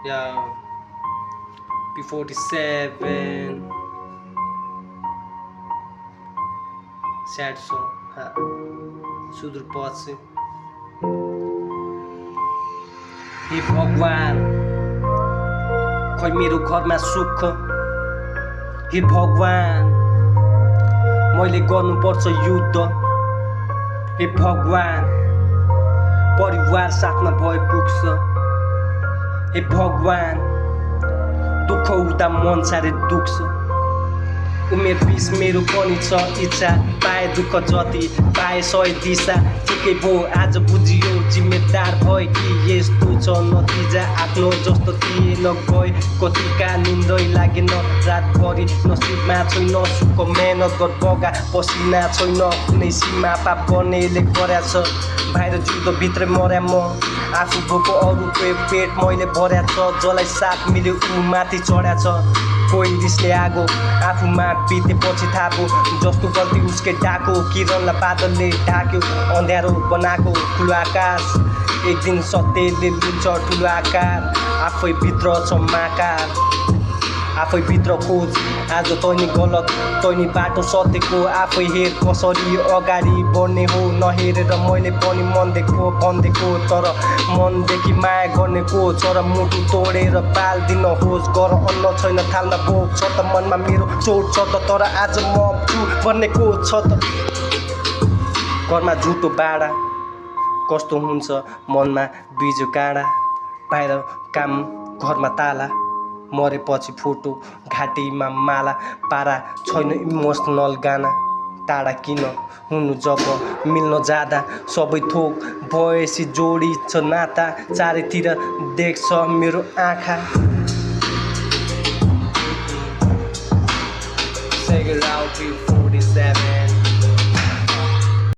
Yeah, P47 sad song. सुदूर पश्चिम। हे भगवान खै मेरो घरमा सुख, हे भगवान मैले गर्नुपर्छ युद्ध, हे भगवान परिवार साथमा भए पुग्छ, हे भगवान दुःख हुँदा मन साह्रै दुख्छ। उमेर 20 मेरो पनि छ इच्छा, पाए दुःख जति पाए सय दिशा। ठिकै भो आज बुझियो जिम्मेदार भए कि यस्तो छ नतिजा। आफ्नो जस्तो थिएन गए कतिका निन्दै लागेन रातभरि, नसिबमा छैन सुख मेहनत गर बगा पसिना छैन कुनै सीमा। पाप गर्नेले गर्या छ बाहिर जिउँदो भित्रै मर्या म, आफू भोको अरूको पेट मैले भर्या छ। जसलाई साथ मिल्यो ऊ माथि चढ्या छ, कोही रिसले आगो आफूमा बितेपछि थापो। जस्तो गल्ती उसकै डाको किरणलाई बादलले ढाक्यो, अँध्यारो बनाएको ठुलो आकाश एक दिन सत्यले लिन्छ ठुलो आकार। आफै भित्र छ माकार, आफै भित्र खोज आज तैनी गलत तैनी बाटो सत्यको। आफै हेर कसरी अगाडि बढ्ने हो, नहेरेर मैले पनि मन देखेको भनिदिएको। तर मनदेखि माया गर्ने को छ र मुटु तोडेर पाल्दिन होस्। गर अन्न छैन थालमा भोक छ त मनमा मेरो चोट छ त, तर आज म छु भन्ने को छ त। घरमा झुटो बाडा कस्तो हुन्छ मनमा बिजो काँडा, बाहिर काम घरमा ताला मरेपछि फोटो घाँटीमा माला। पारा छैन इमोसनल गाना, टाढा किन हुनु जब मिल्न जाँदा। सबै थोक भएपछि जोडी छ नाता, चारैतिर देख्छ मेरो आँखा। Check it out, P47